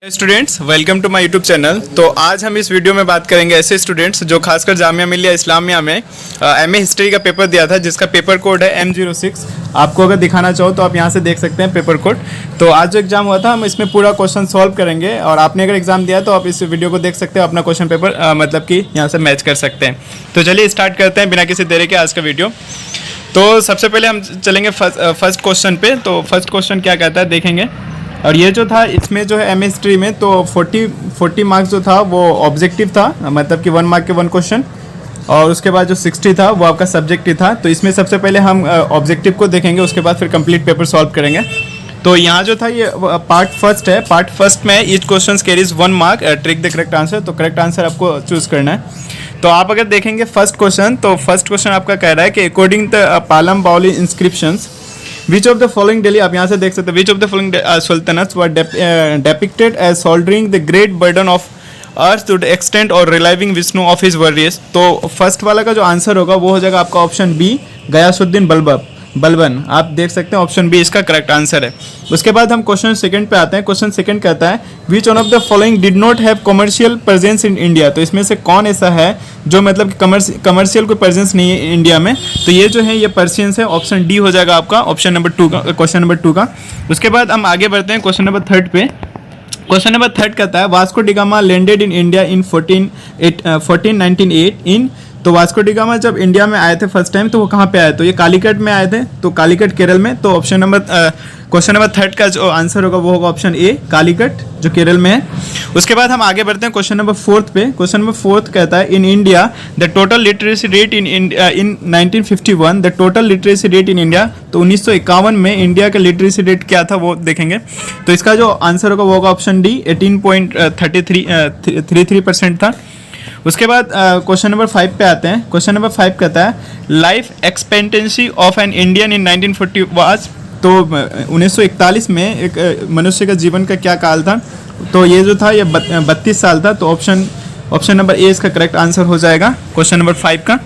Students, welcome to my YouTube channel. तो आज हम इस वीडियो में बात करेंगे ऐसे स्टूडेंट्स जो खासकर जामिया मिलिया इस्लामिया में एमए हिस्ट्री का पेपर दिया था, जिसका पेपर कोड है M06। आपको अगर दिखाना चाहो तो आप यहां से देख सकते हैं पेपर कोड। तो आज जो एग्जाम हुआ था हम इसमें पूरा क्वेश्चन सॉल्व करेंगे, और आपने अगर एग्जाम दिया तो आप इस वीडियो को देख सकते हो, अपना क्वेश्चन पेपर मतलब कि यहाँ से मैच कर सकते हैं। तो चलिए स्टार्ट करते हैं बिना किसी देरी के आज का वीडियो। तो सबसे पहले हम चलेंगे फर्स्ट क्वेश्चन पे। तो फर्स्ट क्वेश्चन क्या कहता है देखेंगे। और ये जो था इसमें जो है एम हिस्ट्री में तो 40 मार्क्स जो था वो ऑब्जेक्टिव था, मतलब कि 1 मार्क के 1 क्वेश्चन, और उसके बाद जो 60 था वो आपका सब्जेक्टिव था। तो इसमें सबसे पहले हम ऑब्जेक्टिव को देखेंगे, उसके बाद फिर कंप्लीट पेपर सॉल्व करेंगे। तो यहाँ जो था ये पार्ट फर्स्ट है। पार्ट फर्स्ट में each question carries 1 mark, tick the correct answer. तो करेक्ट आंसर आपको चूज करना है। तो आप अगर देखेंगे फर्स्ट क्वेश्चन, तो फर्स्ट क्वेश्चन आपका कह रहा है कि according the Palam Baoli inscriptions which of the following Delhi, आप यहाँ से देख सकते हैं, which of the following sultans were depicted as shouldering the great burden of earth to the extent और रिलाइविंग विष्णु ऑफ हिज वर्रियस। तो फर्स्ट वाला का जो आंसर होगा वो हो जाएगा आपका ऑप्शन बी, गयासुद्दीन बलबन। आप देख सकते हैं ऑप्शन बी इसका करेक्ट आंसर है। उसके बाद हम क्वेश्चन सेकंड पे आते हैं। क्वेश्चन सेकंड कहता है which one of the following did not have commercial presence in India. तो इसमें से कौन ऐसा है जो मतलब कि कमर्शियल कोई प्रेजेंस नहीं है इंडिया में। तो ये जो है ये पर्शियंस है। ऑप्शन डी हो जाएगा आपका ऑप्शन नंबर 2 का, क्वेश्चन नंबर 2 का। उसके बाद हम आगे बढ़ते हैं क्वेश्चन नंबर 3 पे। क्वेश्चन नंबर 3 कहता है Vasco D gamma landed in India in 1498 इन। तो वास्को डी गामा जब इंडिया में आए थे फर्स्ट टाइम तो वो कहाँ पे आए, तो ये कालीकट में आए थे। तो कालीकट केरल में। तो ऑप्शन नंबर क्वेश्चन नंबर 3 का जो आंसर होगा वो होगा ऑप्शन ए, कालीकट, जो केरल में है। उसके बाद हम आगे बढ़ते हैं क्वेश्चन नंबर 4 पे। क्वेश्चन नंबर 4 कहता है in India the total literacy rate in 1951, the total literacy rate in India. तो 1951 में इंडिया का लिटरेसी रेट क्या था वो देखेंगे। तो इसका जो आंसर होगा वो होगा ऑप्शन डी, 18.33% था। उसके बाद क्वेश्चन नंबर 5 पे आते हैं। क्वेश्चन नंबर 5 कहता है life expectancy of an Indian in 1940 was. तो 1941 में एक मनुष्य का जीवन का क्या काल था। तो ये जो था ये 32 साल था। तो ऑप्शन नंबर ए इसका करेक्ट आंसर हो जाएगा क्वेश्चन नंबर 5 का।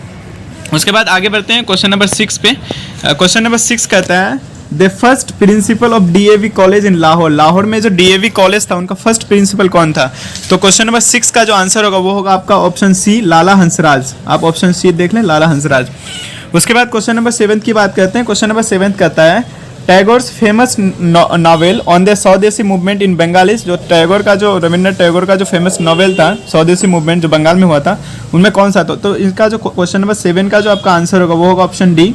उसके बाद आगे बढ़ते हैं क्वेश्चन नंबर 6 पे। क्वेश्चन नंबर 6 कहता है the first principle of DAV college in Lahore. Lahore में जो DAV कॉलेज था उनका फर्स्ट प्रिंसिपल कौन था। तो क्वेश्चन नंबर 6 का जो आंसर होगा वो होगा आपका ऑप्शन सी, लाला हंसराज। आप ऑप्शन सी देख लें, लाला हंसराज। उसके बाद क्वेश्चन नंबर 7 की बात करते हैं। क्वेश्चन नंबर 7 कहता है Tagore's famous novel on the स्वदेशी मूवमेंट इन बंगालीज। जो टैगोर का जो रविंद्रनाथ टैगोर का जो फेमस नॉवेल था स्वदेशी मूवमेंट जो बंगाल में हुआ था उनमें कौन सा था। तो इसका जो क्वेश्चन नंबर 7 का जो आपका आंसर होगा वो होगा ऑप्शन डी,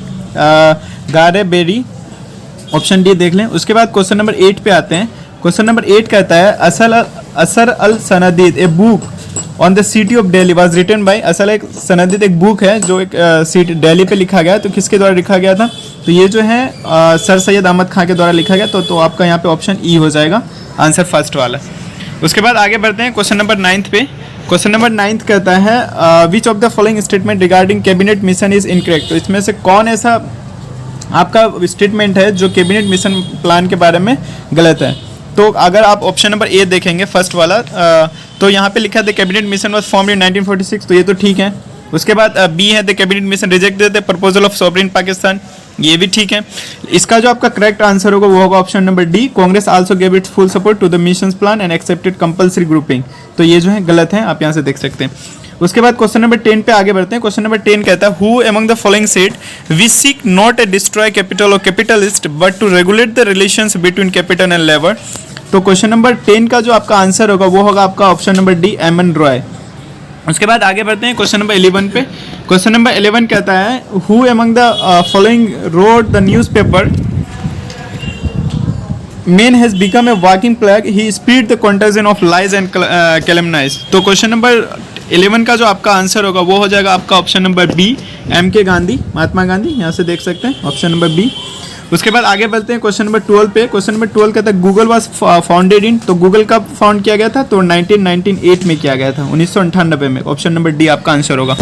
गारे बेरी। ऑप्शन डी देख लें। उसके बाद क्वेश्चन नंबर 8 पे आते हैं। क्वेश्चन नंबर 8 कहता है Asar al Sanadid a book on the city of Delhi was written by. असल एक सनदीद एक बुक है जो एक सिटी दिल्ली पे लिखा गया। तो किसके द्वारा लिखा गया था। तो ये जो है सर सैयद अहमद खान के द्वारा लिखा गया। तो आपका यहाँ पे ऑप्शन ई हो जाएगा आंसर फर्स्ट वाला। उसके बाद आगे बढ़ते हैं क्वेश्चन नंबर 9 पे। क्वेश्चन नंबर 9 कहता है विच of the following statement regarding cabinet mission is incorrect. तो इसमें से कौन ऐसा आपका स्टेटमेंट है जो कैबिनेट मिशन प्लान के बारे में गलत है। तो अगर आप ऑप्शन नंबर ए देखेंगे फर्स्ट वाला, तो यहाँ पे लिखा है the cabinet mission was formed in 1946। तो ये तो ठीक है। उसके बाद बी है the cabinet mission rejected the proposal of sovereign Pakistan. ये भी ठीक है। इसका जो आपका करेक्ट आंसर होगा वो होगा option number D, Congress also give its full support to the mission plan and accepted compulsory grouping. तो ये जो है गलत है, आप यहाँ से देख सकते हैं। उसके बाद क्वेश्चन नंबर 10 पे आगे बढ़ते हैं। क्वेश्चन नंबर 10 कहता है who among the following said we seek not a destroy capital or capitalist but to regulate the relations between capital and labour. तो क्वेश्चन नंबर 10 का जो आपका आंसर होगा वो होगा आपका option number D, M N Roy. उसके बाद आगे बढ़ते हैं क्वेश्चन नंबर 11 पे। क्वेश्चन नंबर 11 कहता है who among the following wrote the newspaper man has become a walking plague he spread the contagion of lies and calumnies. तो क्वेश्चन नंबर 11 का जो आपका आंसर होगा वो हो जाएगा आपका option number B, MK Gandhi, Mahatma Gandhi. यहाँ से देख सकते हैं ऑप्शन नंबर बी। उसके बाद आगे बढ़ते हैं क्वेश्चन नंबर 12 पे। क्वेश्चन नंबर 12 कहता है गूगल वाज फाउंडेड इन। तो गूगल कब फाउंड किया गया था। तो 1998 में किया गया था, 1998 में। ऑप्शन नंबर डी आपका आंसर होगा।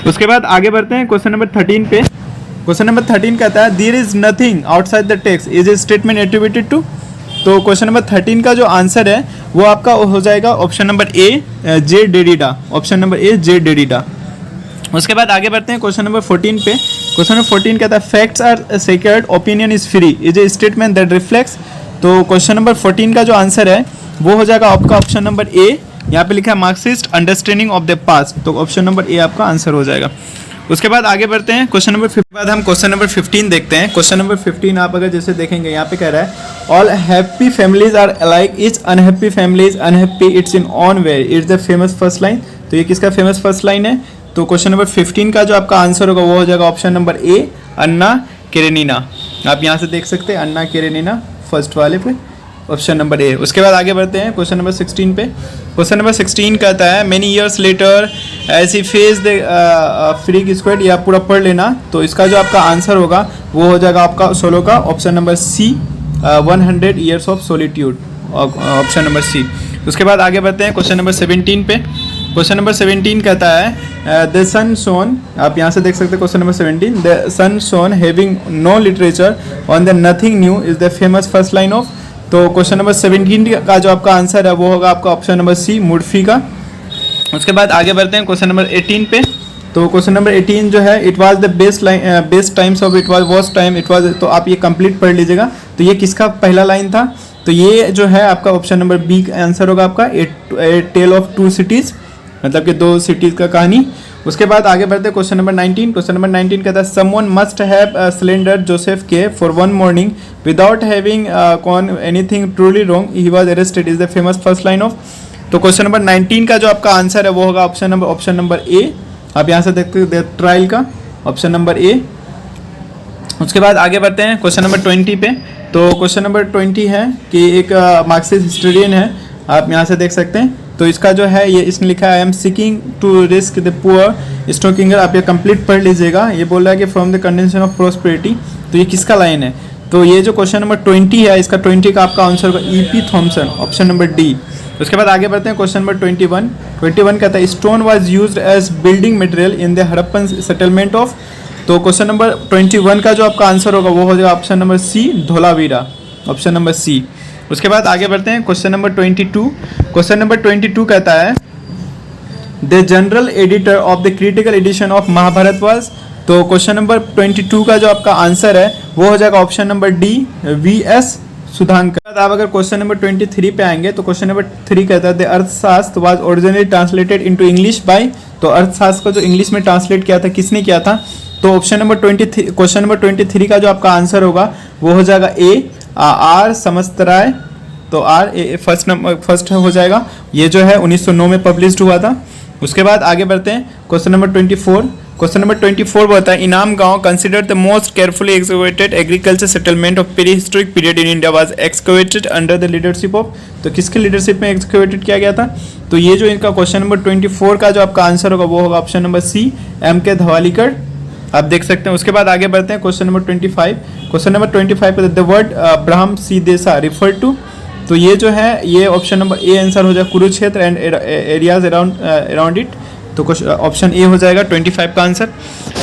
उसके बाद आगे बढ़ते हैं क्वेश्चन नंबर 13 पे। क्वेश्चन नंबर 13 कहता है there is nothing outside the text is a statement attributed to. तो क्वेश्चन नंबर 13 का जो आंसर है वो आपका हो जाएगा option number A, J Derrida. Option number A, J Derrida. उसके बाद आगे बढ़ते हैं क्वेश्चन नंबर 14 पे। क्वेश्चन नंबर 14 कहता है facts are sacred opinion is free is a statement that reflects. तो क्वेश्चन नंबर 14 का जो आंसर है वो हो जाएगा आपका ऑप्शन नंबर ए। यहाँ पे लिखा है Marxist understanding of the past, तो ऑप्शन नंबर ए आपका आंसर हो जाएगा। उसके बाद आगे बढ़ते हैं क्वेश्चन नंबर 15 बाद हम क्वेश्चन नंबर 15 देखते हैं। क्वेश्चन नंबर 15 आप अगर जैसे देखेंगे यहाँ पे कह रहा है all happy families are alike, each unhappy family is unhappy it's in own way, it's the famous first line. तो ये किसका फेमस फर्स्ट लाइन है? तो क्वेश्चन नंबर 15 का जो आपका आंसर होगा वो हो जाएगा ऑप्शन नंबर ए, अन्ना केरेनिना। आप यहाँ से देख सकते हैं अन्ना केरेनिना फर्स्ट वाले पे, ऑप्शन नंबर ए। उसके बाद आगे बढ़ते हैं क्वेश्चन नंबर 16 पे। क्वेश्चन नंबर 16 कहता है many years later as he faced the freak squad, या पूरा पढ़ लेना। तो इसका जो आपका आंसर होगा वो हो जाएगा आपका सोलो का option number C, 100 years of solitude, option number C. उसके बाद आगे बढ़ते हैं क्वेश्चन नंबर 17 पे। क्वेश्चन नंबर 17 कहता है द सन शोन, आप यहाँ से देख सकते हैं question number 17, the sun shone having no literature on the nothing new is the famous first line of. तो क्वेश्चन नंबर 17 का जो आपका आंसर है वो होगा आपका ऑप्शन नंबर सी, मुर्फी का। उसके बाद आगे बढ़ते हैं क्वेश्चन नंबर 18 पे। तो क्वेश्चन नंबर 18 जो है it was the best times of it was worst time it was, तो आप ये कंप्लीट पढ़ लीजिएगा। तो ये किसका पहला लाइन था? तो ये जो है आपका ऑप्शन नंबर बी का आंसर होगा आपका ए टेल ऑफ टू सिटीज़, मतलब कि दो सिटीज़ का कहानी। उसके बाद आगे बढ़ते हैं क्वेश्चन नंबर 19। क्वेश्चन नंबर 19 कहता है someone must have slandered Joseph K for one morning without having done anything truly wrong he was arrested is the famous first line of. तो क्वेश्चन नंबर 19 का जो आपका आंसर है वो होगा option number A. आप यहाँ से देखते हैं ट्रायल का ऑप्शन नंबर ए। उसके बाद आगे बढ़ते हैं क्वेश्चन नंबर 20 पे। तो क्वेश्चन नंबर 20 है कि एक मार्क्सिस्ट हिस्टोरियन है, आप यहाँ से देख सकते हैं। तो इसका जो है ये इसने लिखा है I am seeking to rescue the poor stockinger, आप ये कंप्लीट पढ़ लीजिएगा। ये बोल रहा है कि फ्रॉम द कंडेंशन ऑफ प्रोस्पेरिटी, तो ये किसका लाइन है? तो ये जो क्वेश्चन नंबर 20 है इसका 20 का आपका आंसर होगा E.P. Thompson, option number D. उसके बाद आगे बढ़ते हैं क्वेश्चन नंबर 21। 21 कहता है stone was used as building material in the Harappan settlement of. तो क्वेश्चन नंबर 21 का जो आपका आंसर होगा वो हो जाएगा option number C, Dholavira, option number C. उसके बाद आगे बढ़ते हैं क्वेश्चन नंबर 22। क्वेश्चन नंबर 22 कहता है the general editor of the critical edition of Mahabharata was. तो क्वेश्चन नंबर 22 का जो आपका आंसर है वो हो जाएगा ऑप्शन नंबर डी, V.S. सुधांकर। आप अगर क्वेश्चन नंबर 23 पे आएंगे तो क्वेश्चन नंबर 3 कहता है द अर्थशास्त्र was originally translated into English by. तो अर्थशास्त्र को जो इंग्लिश में ट्रांसलेट किया था किसने किया था? तो ऑप्शन नंबर 23, क्वेश्चन नंबर 23 का जो आपका आंसर होगा वो हो जाएगा ए, आर समस्तराय। तो आर फर्स्ट हो जाएगा। ये जो है 1909 में पब्लिश्ड हुआ था। उसके बाद आगे बढ़ते हैं क्वेश्चन नंबर 24। क्वेश्चन नंबर 24 बोलता है इनाम गांव consider the most carefully excavated agriculture settlement of pre historic period in India was excavated under the leadership of. तो किसके लीडरशिप में एक्सकवेटेड किया गया था? तो ये जो इनका क्वेश्चन नंबर 24 का जो आपका आंसर होगा वो होगा ऑप्शन नंबर सी, M.K. धवालीकर, आप देख सकते हैं। उसके बाद आगे बढ़ते हैं क्वेश्चन नंबर 25। क्वेश्चन नंबर 25 पे the word Brahma सीदेशा refer to. तो ये जो है ये ऑप्शन नंबर ए आंसर हो जाएगा Kurukshetra and areas around it. तो ऑप्शन ए हो जाएगा 25 का आंसर।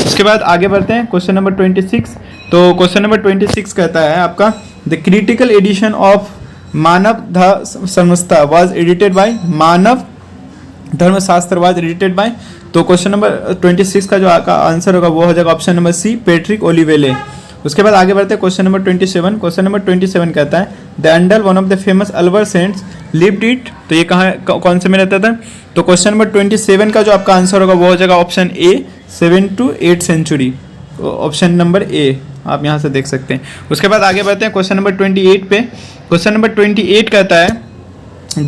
उसके बाद आगे बढ़ते हैं क्वेश्चन नंबर 26। तो क्वेश्चन नंबर 26 कहता है आपका द क्रिटिकल एडिशन ऑफ मानव धर्मशास्त्र वाज एडिटेड बाय, मानव धर्मशास्त्र वाज एडिटेड बाय। तो क्वेश्चन नंबर 26 का जो आपका आंसर होगा वो हो जाएगा ऑप्शन नंबर सी, पैट्रिक ओलिवेले। उसके बाद आगे बढ़ते हैं क्वेश्चन नंबर 27। क्वेश्चन नंबर 27 कहता है the Andal one of the famous अल्बर सेंट्स लिव्ड इट। तो ये कहाँ कौन से में रहता था? तो क्वेश्चन नंबर 27 का जो आपका आंसर होगा वो हो जाएगा option A, 7 to 8 century, option number A, आप यहाँ से देख सकते हैं। उसके बाद आगे बढ़ते हैं क्वेश्चन नंबर 28 पे। क्वेश्चन नंबर 28 कहता है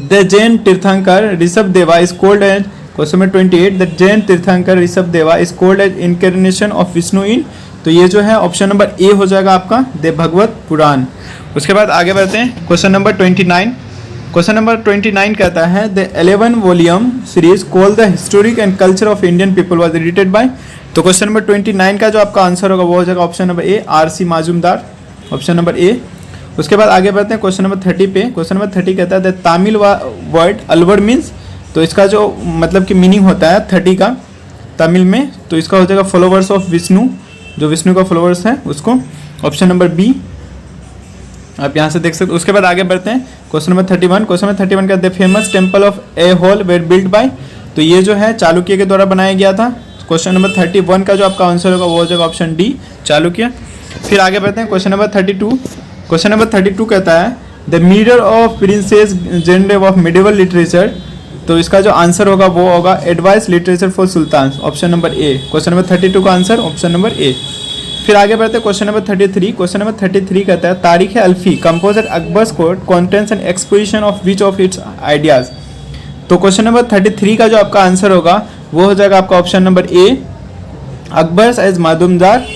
the Jain Tirthankar Rishabh Deva is called as. Question number 28 the Jain Tirthankar Rishabh Deva is called as incarnation of Vishnu in. तो ये जो है ऑप्शन नंबर ए हो जाएगा आपका द भगवत पुराण। उसके बाद आगे बढ़ते हैं क्वेश्चन नंबर 29। क्वेश्चन नंबर 29 कहता है the 11 volume series called the historic and culture of Indian people was edited by. तो क्वेश्चन नंबर 29 का जो आपका आंसर होगा वो हो जाएगा ऑप्शन नंबर ए, R.C. माजुमदार, ऑप्शन नंबर ए। उसके बाद आगे बढ़ते हैं क्वेश्चन नंबर 30 पे। क्वेश्चन नंबर 30 कहता है the Tamil word Alwar means. तो इसका जो मतलब कि मीनिंग होता है 30 का तमिल में, तो इसका हो जाएगा फॉलोवर्स ऑफ विष्णु, जो विष्णु का फॉलोवर्स है उसको, ऑप्शन नंबर बी, आप यहाँ से देख सकते। उसके बाद आगे बढ़ते हैं क्वेश्चन नंबर 31। क्वेश्चन नंबर 31 का the famous temple of Aihole were build by. तो ये जो है चालुक्य के द्वारा बनाया गया था। क्वेश्चन नंबर 31 का जो आपका आंसर होगा वो हो जाएगा ऑप्शन डी, चालुक्य। फिर आगे बढ़ते हैं क्वेश्चन नंबर 32। क्वेश्चन नंबर 32 कहता है the mirror of princes genre of medieval literature, तो इसका जो आंसर होगा वो होगा advice literature for sultan, option number A. Question number 32 का आंसर ऑप्शन नंबर ए। फिर आगे बढ़ते हैं क्वेश्चन नंबर 33। क्वेश्चन नंबर 33 कहता है Tarikh Alfi composed Akbar's court contains and exposition of which of its ideas. तो क्वेश्चन नंबर 33 का जो आपका आंसर होगा वो हो जाएगा आपका option number A, Akbar's as मादुमदार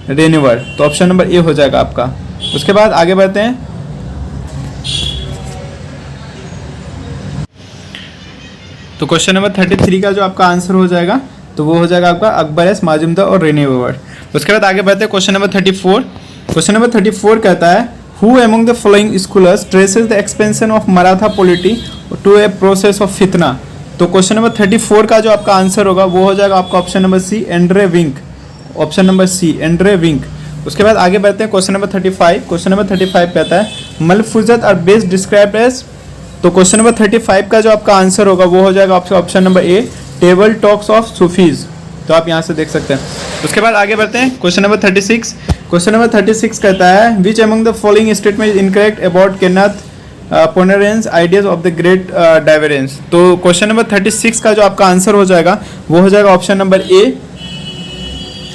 रेन्यूअर, तो ऑप्शन नंबर ए हो जाएगा आपका। उसके बाद आगे बढ़ते हैं, तो क्वेश्चन नंबर 33 का जो आपका आंसर हो जाएगा तो वो हो जाएगा आपका अकबर एस माजुमदार और रेन्यूअर। उसके बाद आगे बढ़ते हैं क्वेश्चन नंबर 34। क्वेश्चन नंबर 34 कहता है who among the following scholars traces the expansion of Maratha polity to a process of फितना। तो क्वेश्चन नंबर 34 का जो आपका आंसर होगा वो हो जाएगा आपका ऑप्शन नंबर सी, एंड्रे विंक, ऑप्शन नंबर सी, एंड्रे विंक। उसके बाद आगे बढ़ते हैं क्वेश्चन नंबर 35। क्वेश्चन नंबर 35 कहता है मलफूजत आर बेस्ट डिस्क्राइब्ड एज, तो क्वेश्चन नंबर 35 का जो आपका आंसर होगा वो हो जाएगा आपका option number A, table talks of Sufis, तो आप यहाँ से देख सकते हैं। उसके बाद आगे बढ़ते हैं क्वेश्चन नंबर 36। क्वेश्चन नंबर 36 कहता है which among the following statement is incorrect about Kenneth Pomeranz's ideas of the great divergence. तो क्वेश्चन नंबर 36 का जो आपका आंसर हो जाएगा वो हो जाएगा ऑप्शन नंबर ए,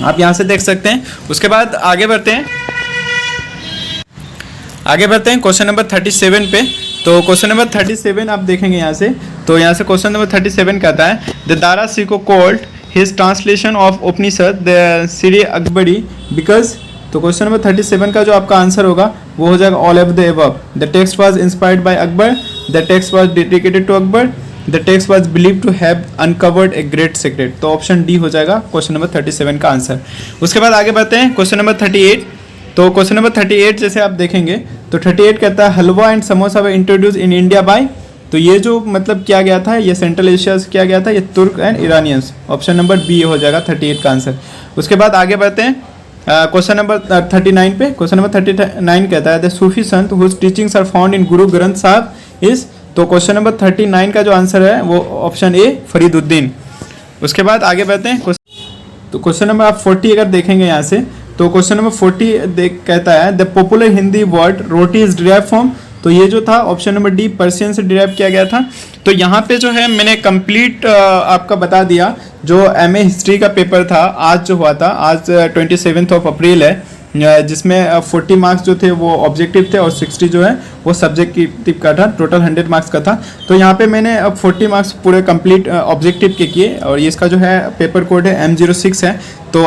आप यहाँ से देख सकते हैं। उसके बाद आगे बढ़ते हैं क्वेश्चन नंबर 37 पे। तो क्वेश्चन नंबर 37 आप देखेंगे यहाँ से, तो यहाँ से क्वेश्चन नंबर 37 कहता है the Dara Shikoh called his translation of Upanishad the Sirr Akbari because, तो क्वेश्चन नंबर 37 का जो आपका आंसर होगा वो हो जाएगा all of the above. The text was inspired by Akbar, the text was dedicated to Akbar, the text was believed to have uncovered a great secret, तो option D हो जाएगा क्वेश्चन नंबर 37 का आंसर। उसके बाद आगे बढ़ते हैं क्वेश्चन नंबर 38। तो क्वेश्चन नंबर 38 जैसे आप देखेंगे तो 38 कहता है halwa and samosa were introduced in India by, तो ये जो मतलब किया गया था ये सेंट्रल एशिया से किया गया था, ये Turk and Iranians, option number B हो जाएगा 38 का आंसर। उसके बाद आगे बढ़ते हैं क्वेश्चन नंबर 39 पे। क्वेश्चन नंबर 39 कहता है the Sufi sant whose teachings are found in Guru Granth साहब इज, तो क्वेश्चन नंबर 39 का जो आंसर है वो ऑप्शन ए फरीदुद्दीन। उसके बाद आगे बढ़ते हैं, तो क्वेश्चन नंबर आप 40 अगर देखेंगे यहाँ से, तो क्वेश्चन नंबर 40 कहता है the popular Hindi word roti is derive from, तो ये जो था ऑप्शन नंबर डी पर्शियन से डिराइव किया गया था। तो यहाँ पे जो है मैंने कंप्लीट आपका बता दिया जो एमए हिस्ट्री का पेपर था आज जो हुआ था, आज 27 अप्रैल है, जिसमें 40 मार्क्स जो थे वो ऑब्जेक्टिव थे और 60 जो है वो सब्जेक्टिव का था, टोटल 100 मार्क्स का था। तो यहाँ पे मैंने अब 40 मार्क्स पूरे कंप्लीट ऑब्जेक्टिव के किए और ये इसका जो है पेपर कोड है M06 है। तो